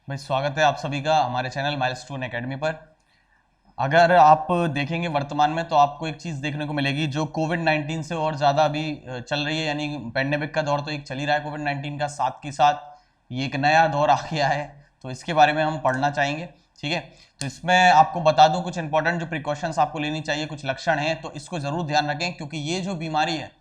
भाई स्वागत है आप सभी का हमारे चैनल माइलस्टोन एकेडमी पर। अगर आप देखेंगे वर्तमान में तो आपको एक चीज़ देखने को मिलेगी जो कोविड 19 से और ज़्यादा अभी चल रही है, यानी पेंडेमिक का दौर तो एक चल ही रहा है कोविड 19 का, साथ के साथ ये एक नया दौर आ गया है। तो इसके बारे में हम पढ़ना चाहेंगे, ठीक है। तो इसमें आपको बता दूं कुछ इंपॉर्टेंट जो प्रिकॉशंस आपको लेनी चाहिए, कुछ लक्षण हैं तो इसको ज़रूर ध्यान रखें, क्योंकि ये जो बीमारी है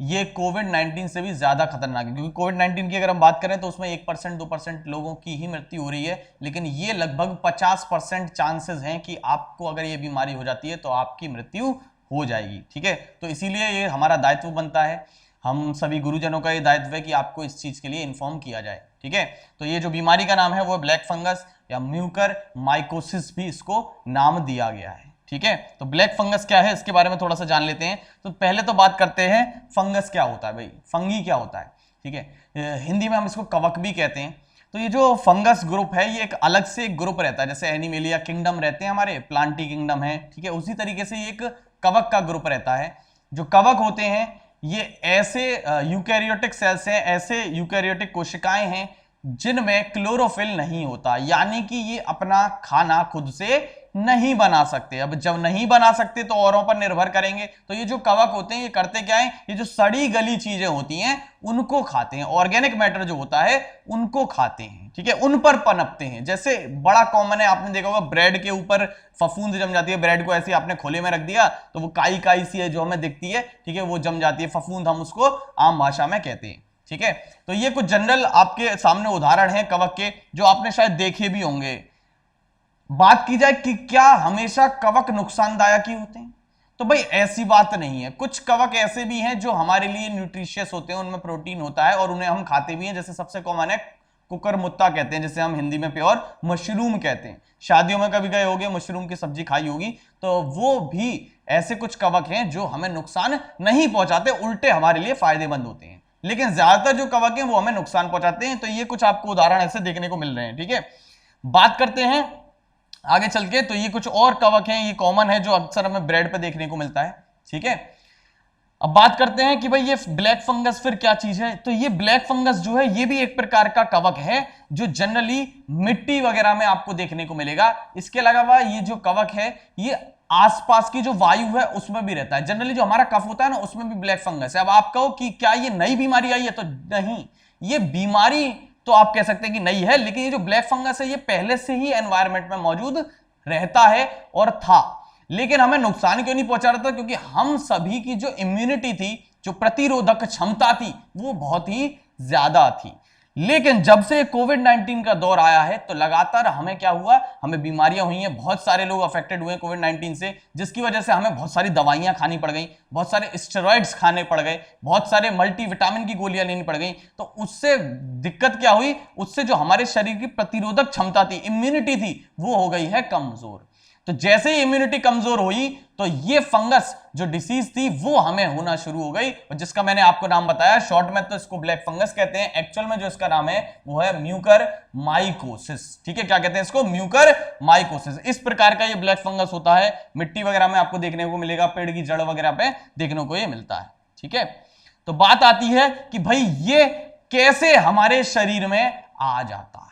ये कोविड 19 से भी ज्यादा खतरनाक है। क्योंकि कोविड 19 की अगर हम बात करें तो उसमें 1% 2% लोगों की ही मृत्यु हो रही है, लेकिन ये लगभग 50% चांसेस हैं कि आपको अगर ये बीमारी हो जाती है तो आपकी मृत्यु हो जाएगी, ठीक है। तो इसीलिए ये हमारा दायित्व बनता है, हम सभी गुरुजनों का ये दायित्व है कि आपको इस चीज के लिए इन्फॉर्म किया जाए, ठीक है। तो ये जो बीमारी का नाम है वो ब्लैक फंगस या म्यूकर माइकोसिस भी इसको नाम दिया गया है, ठीक है। तो ब्लैक फंगस क्या है इसके बारे में थोड़ा सा जान लेते हैं। तो पहले तो बात करते हैं फंगस क्या होता है, भाई फंगी क्या होता है, ठीक है। हिंदी में हम इसको कवक भी कहते हैं। तो ये जो फंगस ग्रुप है ये एक अलग से एक ग्रुप रहता है, जैसे एनिमेलिया किंगडम रहते हैं हमारे, प्लांटी किंगडम है, ठीक है, उसी तरीके से ये एक कवक का ग्रुप रहता है। जो कवक होते हैं ये ऐसे यूकैरियोटिक सेल्स हैं, ऐसे यूकैरियोटिक कोशिकाएं हैं जिनमें क्लोरोफिल नहीं होता, यानी कि ये अपना खाना खुद से नहीं बना सकते। अब जब नहीं बना सकते तो औरों पर निर्भर करेंगे। तो ये जो कवक होते हैं ये करते क्या है, ये जो सड़ी गली चीजें होती हैं उनको खाते हैं, ऑर्गेनिक मैटर जो होता है उनको खाते हैं, ठीक है, उन पर पनपते हैं। जैसे बड़ा कॉमन है, आपने देखा होगा ब्रेड के ऊपर फफूंद जम जाती है, ब्रेड को ऐसे आपने खोले में रख दिया तो वो काई काई सी है जो हमें दिखती है, ठीक है, वो जम जाती है, फफूंद हम उसको आम भाषा में कहते हैं, ठीक है। तो ये कुछ जनरल आपके सामने उदाहरण है कवक के जो आपने शायद देखे भी होंगे। बात की जाए कि क्या हमेशा कवक नुकसानदायक ही होते हैं, तो भाई ऐसी बात नहीं है। कुछ कवक ऐसे भी हैं जो हमारे लिए न्यूट्रिशियस होते हैं, उनमें प्रोटीन होता है और उन्हें हम खाते भी हैं। जैसे सबसे कॉमन है कुकरमुत्ता कहते हैं, जिसे हम हिंदी में प्योर मशरूम कहते हैं। शादियों में कभी गए होंगे, मशरूम की सब्जी खाई होगी, तो वो भी ऐसे कुछ कवक हैं जो हमें नुकसान नहीं पहुंचाते, उल्टे हमारे लिए फायदेमंद होते हैं। लेकिन ज्यादातर जो कवक हैं वो हमें नुकसान पहुंचाते हैं। तो ये कुछ आपको उदाहरण ऐसे देखने को मिल रहे हैं, ठीक है। बात करते हैं आगे चल के, तो ये कुछ और कवक हैं, ये कॉमन है जो अक्सर हमें ब्रेड पे देखने को मिलता है, ठीक है। अब बात करते हैं कि भाई ये ब्लैक फंगस फिर क्या चीज है। तो ये ब्लैक फंगस जो है ये भी एक प्रकार का कवक है जो जनरली मिट्टी वगैरह में आपको देखने को मिलेगा। इसके अलावा ये जो कवक है ये आसपास की जो वायु है उसमें भी रहता है। जनरली जो हमारा कफ होता है ना उसमें भी ब्लैक फंगस है। अब आप कहो कि क्या ये नई बीमारी आई है, तो नहीं, ये बीमारी तो आप कह सकते हैं कि नई है, लेकिन ये जो ब्लैक फंगस है ये पहले से ही एनवायरमेंट में मौजूद रहता है और था, लेकिन हमें नुकसान क्यों नहीं पहुंचा रहा था, क्योंकि हम सभी की जो इम्यूनिटी थी, जो प्रतिरोधक क्षमता थी, वो बहुत ही ज्यादा थी। लेकिन जब से कोविड 19 का दौर आया है तो लगातार हमें क्या हुआ, हमें बीमारियां हुई हैं, बहुत सारे लोग अफेक्टेड हुए कोविड 19 से, जिसकी वजह से हमें बहुत सारी दवाइयां खानी पड़ गई, बहुत सारे स्टेरॉइड्स खाने पड़ गए, बहुत सारे मल्टीविटामिन की गोलियां लेनी पड़ गई। तो उससे दिक्कत क्या हुई, उससे जो हमारे शरीर की प्रतिरोधक क्षमता थी, इम्यूनिटी थी, वो हो गई है कमजोर। तो जैसे ही इम्यूनिटी कमजोर हुई तो ये फंगस जो डिसीज थी वो हमें होना शुरू हो गई, और जिसका मैंने आपको नाम बताया, शॉर्ट में तो इसको ब्लैक फंगस कहते हैं, एक्चुअल में जो इसका नाम है वो है म्यूकर माइकोसिस, ठीक है। क्या कहते हैं इसको, म्यूकर माइकोसिस। इस प्रकार का ये ब्लैक फंगस होता है, मिट्टी वगैरह में आपको देखने को मिलेगा, पेड़ की जड़ वगैरह पे देखने को ये मिलता है, ठीक है। तो बात आती है कि भाई ये कैसे हमारे शरीर में आ जाता है,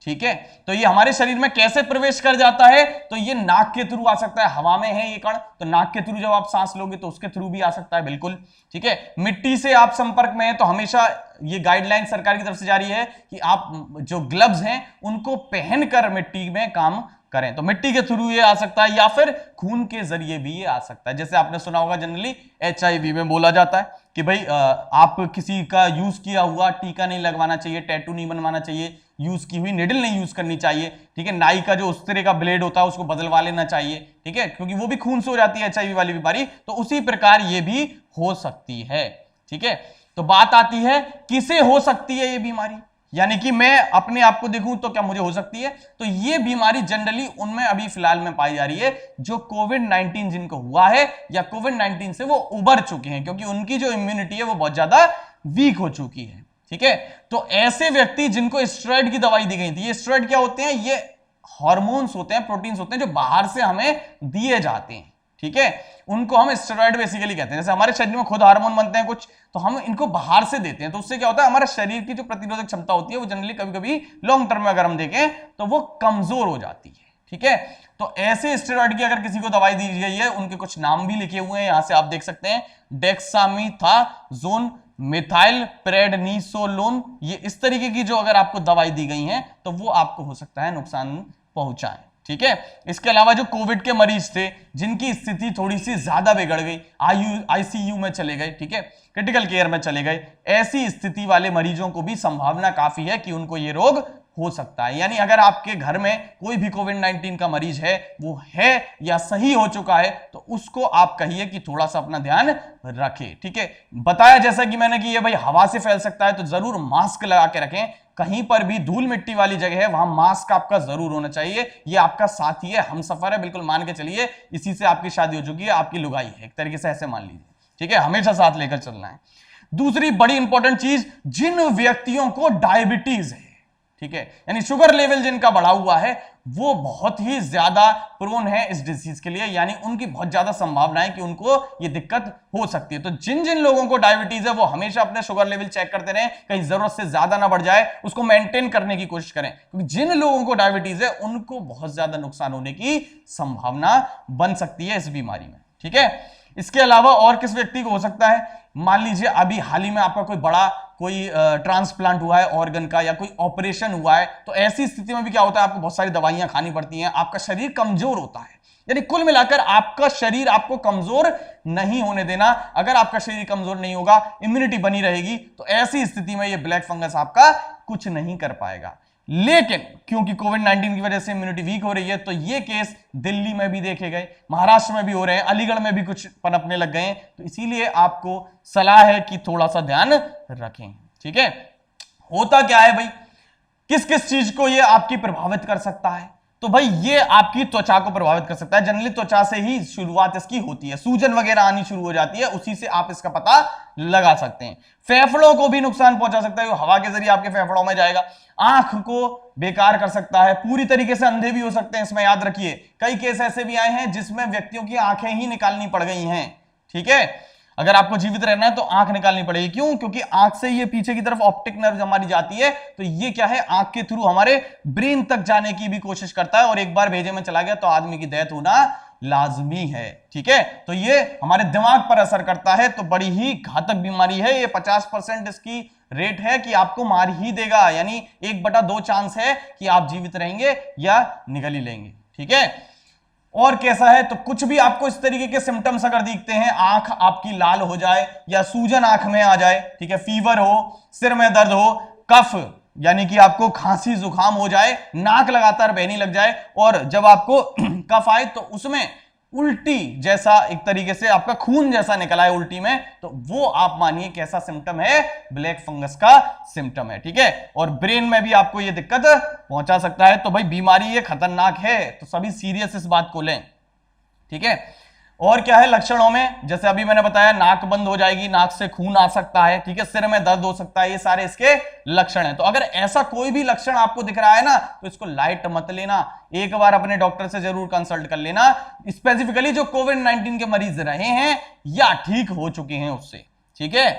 ठीक है। तो ये हमारे शरीर में कैसे प्रवेश कर जाता है, तो ये नाक के थ्रू आ सकता है, हवा में है ये कण, तो नाक के थ्रू जब आप सांस लोगे तो उसके थ्रू भी आ सकता है, बिल्कुल, ठीक है। मिट्टी से आप संपर्क में है तो हमेशा ये गाइडलाइन सरकार की तरफ से जारी है कि आप जो ग्लव्स हैं उनको पहनकर मिट्टी में काम करें। तो मिट्टी के थ्रू ये आ सकता है या फिर खून के जरिए भी ये आ सकता है। जैसे आपने सुना होगा जनरली HIV में बोला जाता है कि भाई आप किसी का यूज किया हुआ टीका नहीं लगवाना चाहिए, टैटू नहीं बनवाना चाहिए, यूज की हुई निडल नहीं यूज करनी चाहिए, ठीक है। नाई का जो उस तरह का ब्लेड होता है उसको बदलवा लेना चाहिए, ठीक है, क्योंकि वो भी खून से हो जाती है HIV वाली बीमारी। तो उसी प्रकार ये भी हो सकती है, ठीक है। तो बात आती है किसे हो सकती है ये बीमारी, यानी कि मैं अपने आप को देखूं तो क्या मुझे हो सकती है। तो ये बीमारी जनरली उनमें अभी फिलहाल में पाई जा रही है जो कोविड 19 जिनको हुआ है या कोविड 19 से वो उबर चुके हैं, क्योंकि उनकी जो इम्यूनिटी है वो बहुत ज्यादा वीक हो चुकी है, ठीक है। तो ऐसे व्यक्ति जिनको स्टेरॉइड की दवाई दी गई थी, ये स्टेरॉइड क्या होते हैं, ये हार्मोन्स होते हैं, प्रोटीन्स होते हैं जो बाहर से हमें दिए जाते हैं, ठीक है, उनको हम स्टेरॉइड बेसिकली कहते हैं। जैसे हमारे शरीर में खुद हार्मोन बनते हैं कुछ, तो हम इनको बाहर से देते हैं, तो उससे क्या होता है, हमारे शरीर की जो प्रतिरोधक क्षमता होती है वो जनरली कभी कभी लॉन्ग टर्म में अगर हम देखें तो वो कमजोर हो जाती है। ठीक है, तो ऐसे स्टेरॉइड की अगर किसी को दवाई दी गई है, उनके कुछ नाम भी लिखे हुए हैं, यहां से आप देख सकते हैं, डेक्सामीथाजोन, मिथाइल प्रेडनिसोलोन, ये इस तरीके की जो अगर आपको दवाई दी गई है तो वो आपको हो सकता है नुकसान पहुंचाए। ठीक है, इसके अलावा जो कोविड के मरीज थे जिनकी स्थिति थोड़ी सी ज्यादा बिगड़ गई, आईसीयू में चले गए, ठीक है, क्रिटिकल केयर में चले गए, ऐसी स्थिति वाले मरीजों को भी संभावना काफी है कि उनको ये रोग हो सकता है। यानी अगर आपके घर में कोई भी कोविड-19 का मरीज है, वो है या सही हो चुका है, तो उसको आप कहिए कि थोड़ा सा अपना ध्यान रखे। ठीक है, बताया जैसा कि मैंने कि ये भाई हवा से फैल सकता है, तो जरूर मास्क लगा के रखें। कहीं पर भी धूल मिट्टी वाली जगह है वहां मास्क आपका जरूर होना चाहिए। ये आपका साथी है, हम सफर है, बिल्कुल मान के चलिए इसी से आपकी शादी हो चुकी है, आपकी लुगाई है, एक तरीके से ऐसे मान लीजिए। ठीक है, हमेशा साथ लेकर चलना है। दूसरी बड़ी इंपॉर्टेंट चीज, जिन व्यक्तियों को डायबिटीज है, ठीक है, यानी शुगर लेवल जिनका बढ़ा हुआ है, वो बहुत ही ज्यादा प्रोन है इस डिजीज के लिए, यानी उनकी बहुत ज्यादा संभावना है कि उनको ये दिक्कत हो सकती है। तो जिन जिन लोगों को डायबिटीज है वो हमेशा अपने शुगर लेवल चेक करते रहें, कहीं जरूरत से ज्यादा ना बढ़ जाए, उसको मेंटेन करने की कोशिश करें, क्योंकि जिन लोगों को डायबिटीज है उनको बहुत ज्यादा नुकसान होने की संभावना बन सकती है इस बीमारी में। ठीक है, इसके अलावा और किस व्यक्ति को हो सकता है, मान लीजिए अभी हाल ही में आपका कोई बड़ा कोई ट्रांसप्लांट हुआ है ऑर्गन का, या कोई ऑपरेशन हुआ है, तो ऐसी स्थिति में भी क्या होता है, आपको बहुत सारी दवाइयां खानी पड़ती हैं, आपका शरीर कमजोर होता है। यानी कुल मिलाकर आपका शरीर आपको कमजोर नहीं होने देना। अगर आपका शरीर कमजोर नहीं होगा, इम्यूनिटी बनी रहेगी, तो ऐसी स्थिति में ये ब्लैक फंगस आपका कुछ नहीं कर पाएगा। लेकिन क्योंकि कोविड-19 की वजह से इम्यूनिटी वीक हो रही है, तो ये केस दिल्ली में भी देखे गए, महाराष्ट्र में भी हो रहे हैं, अलीगढ़ में भी कुछ पनपने लग गए हैं, तो इसीलिए आपको सलाह है कि थोड़ा सा ध्यान रखें। ठीक है, होता क्या है भाई, किस किस चीज को ये आपकी प्रभावित कर सकता है, तो भाई ये आपकी त्वचा को प्रभावित कर सकता है। जनरली त्वचा से ही शुरुआत इसकी होती है, सूजन वगैरह आनी शुरू हो जाती है, उसी से आप इसका पता लगा सकते हैं। फेफड़ों को भी नुकसान पहुंचा सकता है, वो हवा के जरिए आपके फेफड़ों में जाएगा। आंख को बेकार कर सकता है, पूरी तरीके से अंधे भी हो सकते हैं, इसमें याद रखिए। कई केस ऐसे भी आए हैं जिसमें व्यक्तियों की आंखें ही निकालनी पड़ गई हैं। ठीक है, अगर आपको जीवित रहना है तो आंख निकालनी पड़ेगी। क्यों? क्योंकि आंख से ये पीछे की तरफ ऑप्टिक नर्व हमारी जाती है, तो ये क्या है, आंख के थ्रू हमारे ब्रेन तक जाने की भी कोशिश करता है, और एक बार भेजे में चला गया तो आदमी की डेथ होना लाजमी है। ठीक है, तो ये हमारे दिमाग पर असर करता है, तो बड़ी ही घातक बीमारी है ये। 50% इसकी रेट है कि आपको मार ही देगा, यानी 1/2 चांस है कि आप जीवित रहेंगे या निगल ही लेंगे। ठीक है, और कैसा है, तो कुछ भी आपको इस तरीके के सिम्टम्स अगर दिखते हैं, आंख आपकी लाल हो जाए या सूजन आंख में आ जाए, ठीक है, फीवर हो, सिर में दर्द हो, कफ यानी कि आपको खांसी जुकाम हो जाए, नाक लगातार बहने लग जाए, और जब आपको कफ आए तो उसमें उल्टी जैसा एक तरीके से आपका खून जैसा निकला है उल्टी में, तो वो आप मानिए कैसा सिम्टम है, ब्लैक फंगस का सिम्टम है। ठीक है, और ब्रेन में भी आपको ये दिक्कत पहुंचा सकता है। तो भाई बीमारी ये खतरनाक है, तो सभी सीरियस इस बात को लें। ठीक है, और क्या है लक्षणों में, जैसे अभी मैंने बताया, नाक बंद हो जाएगी, नाक से खून आ सकता है, ठीक है, सिर में दर्द हो सकता है, ये सारे इसके लक्षण हैं। तो अगर ऐसा कोई भी लक्षण आपको दिख रहा है ना, तो इसको लाइट मत लेना, एक बार अपने डॉक्टर से जरूर कंसल्ट कर लेना, स्पेसिफिकली जो कोविड-19 के मरीज रहे हैं या ठीक हो चुके हैं उससे। ठीक है,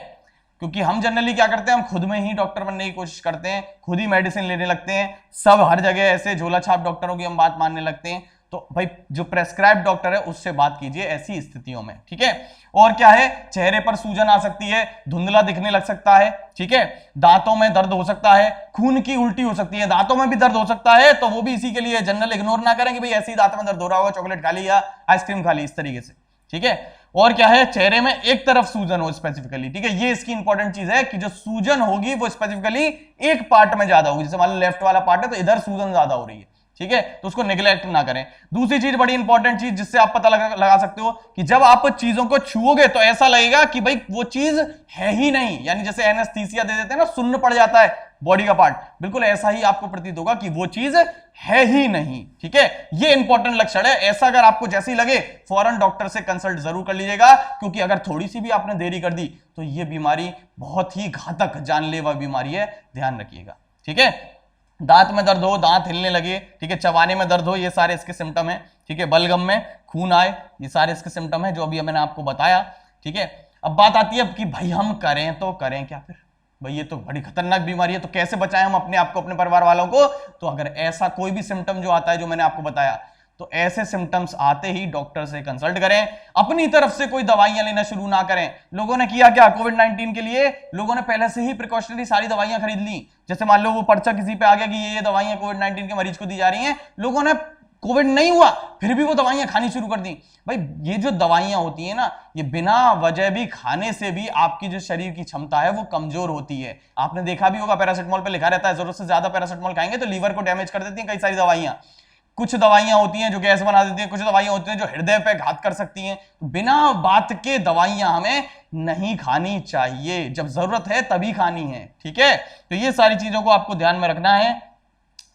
क्योंकि हम जनरली क्या करते हैं, हम खुद में ही डॉक्टर बनने की कोशिश करते हैं, खुद ही मेडिसिन लेने लगते हैं, सब हर जगह ऐसे झोला छाप डॉक्टरों की हम बात मानने लगते हैं। तो भाई जो प्रेस्क्राइब डॉक्टर है उससे बात कीजिए ऐसी स्थितियों में। ठीक है, और क्या है, चेहरे पर सूजन आ सकती है, धुंधला दिखने लग सकता है, ठीक है, दांतों में दर्द हो सकता है, खून की उल्टी हो सकती है, दांतों में भी दर्द हो सकता है, तो वो भी इसी के लिए जनरल इग्नोर ना करें कि भाई ऐसे ही दांत में दर्द हो रहा होगा, चॉकलेट खा ली या आइसक्रीम खा ली, इस तरीके से। ठीक है, और क्या है, चेहरे में एक तरफ सूजन हो स्पेसिफिकली। ठीक है, ये इसकी इंपॉर्टेंट चीज है कि जो सूजन होगी वो स्पेसिफिकली एक पार्ट में ज्यादा होगी, जैसे मान लो लेफ्ट वाला पार्ट है तो इधर सूजन ज्यादा हो रही है। ठीक है, तो उसको निगलेक्ट ना करें। दूसरी चीज, बड़ी इंपॉर्टेंट चीज जिससे आप पता लगा सकते हो कि जब आप चीजों को छुओगे तो ऐसा लगेगा कि भाई वो चीज है ही नहीं, यानी जैसे एनेस्थीसिया दे देते हैं ना, सुन्न पड़ जाता है बॉडी का पार्ट, बिल्कुल ऐसा ही आपको प्रतीत होगा कि वो चीज है ही नहीं। ठीक है, ये इंपॉर्टेंट लक्षण है। ऐसा अगर आपको जैसे ही लगे फौरन डॉक्टर से कंसल्ट जरूर कर लीजिएगा, क्योंकि अगर थोड़ी सी भी आपने देरी कर दी तो ये बीमारी बहुत ही घातक जानलेवा बीमारी है, ध्यान रखिएगा। ठीक है, दांत में दर्द हो, दांत हिलने लगे, ठीक है, चबाने में दर्द हो, ये सारे इसके सिम्टम है, ठीक है, बलगम में खून आए, ये सारे इसके सिम्टम है जो अभी मैंने आपको बताया, ठीक है। अब बात आती है कि भाई हम करें तो करें क्या फिर, भाई ये तो बड़ी खतरनाक बीमारी है, तो कैसे बचाएं हम अपने आप को, अपने परिवार वालों को। तो अगर ऐसा कोई भी सिम्टम जो आता है जो मैंने आपको बताया, तो ऐसे सिम्टम्स आते ही डॉक्टर से कंसल्ट करें, अपनी तरफ से कोई दवाइयां लेना शुरू ना करें। लोगों ने किया क्या, कोविड 19 के लिए लोगों ने पहले से ही प्रिकॉशनरी सारी दवाइयां खरीद ली। जैसे मान लो वो पर्चा किसी पे आ गया कि ये दवाइयां कोविड 19 के मरीज को दी जा रही हैं, लोगों ने कोविड नहीं हुआ फिर भी वो दवाइयां खानी शुरू कर दी। भाई ये जो दवाइयां होती है ना, ये बिना वजह भी खाने से भी आपकी जो शरीर की क्षमता है वो कमजोर होती है। आपने देखा भी होगा पैरासिटामोल पे लिखा रहता है जरूरत से ज्यादा पैरासिटामोल खाएंगे तो लीवर को डैमेज कर देती हैं कई सारी दवाइयां। कुछ दवाइयां होती हैं जो गैस बना देती हैं, कुछ दवाइयां होती हैं जो हृदय पे घात कर सकती हैं। बिना बात के दवाइयां हमें नहीं खानी चाहिए, जब जरूरत है तभी खानी है, ठीक है। तो ये सारी चीजों को आपको ध्यान में रखना है।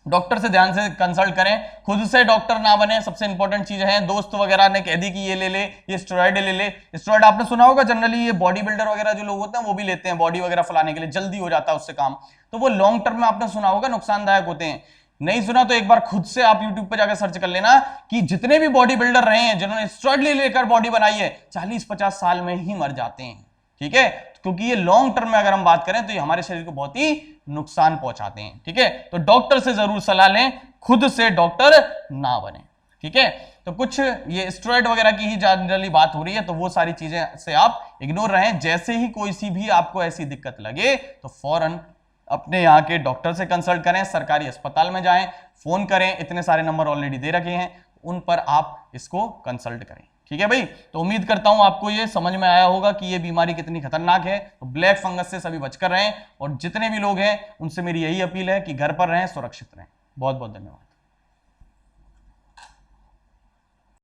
डॉक्टर से ध्यान से कंसल्ट करें, खुद से डॉक्टर ना बने, सबसे इंपॉर्टेंट चीज है। दोस्त वगैरह ने कह दी कि ये ले ले, ये स्टेरॉइड ले ले, स्टेरॉइड आपने सुना होगा जनरली ये बॉडी बिल्डर वगैरह जो लोग होते हैं वो भी लेते हैं बॉडी वगैरह फुलाने के लिए, जल्दी हो जाता है उससे काम। तो वो लॉन्ग टर्म में आपने सुना होगा नुकसानदायक होते हैं। नहीं सुना तो एक बार खुद से आप यूट्यूब पे जाकर सर्च कर लेना कि जितने भी बॉडी बिल्डर रहे हैं जिन्होंने स्टेरॉइड ले लेकर बॉडी बनाई है 40-50 साल में ही मर जाते हैं, ठीक है। क्योंकि ये लॉन्ग टर्म में अगर हम बात करें तो ये हमारे शरीर को बहुत ही नुकसान पहुंचाते हैं, ठीक है। तो डॉक्टर से जरूर सलाह लें, खुद से डॉक्टर ना बने, ठीक है। तो कुछ ये स्टेरॉइड वगैरह की ही जनरली बात हो रही है, तो वो सारी चीजें से आप इग्नोर रहें। जैसे ही कोई सी भी आपको ऐसी दिक्कत लगे तो फौरन अपने यहाँ के डॉक्टर से कंसल्ट करें, सरकारी अस्पताल में जाएं, फोन करें, इतने सारे नंबर ऑलरेडी दे रखे हैं, उन पर आप इसको कंसल्ट करें, ठीक है भाई। तो उम्मीद करता हूं आपको ये समझ में आया होगा कि ये बीमारी कितनी खतरनाक है। तो ब्लैक फंगस से सभी बचकर रहें, और जितने भी लोग हैं उनसे मेरी यही अपील है कि घर पर रहें, सुरक्षित रहें। बहुत बहुत धन्यवाद।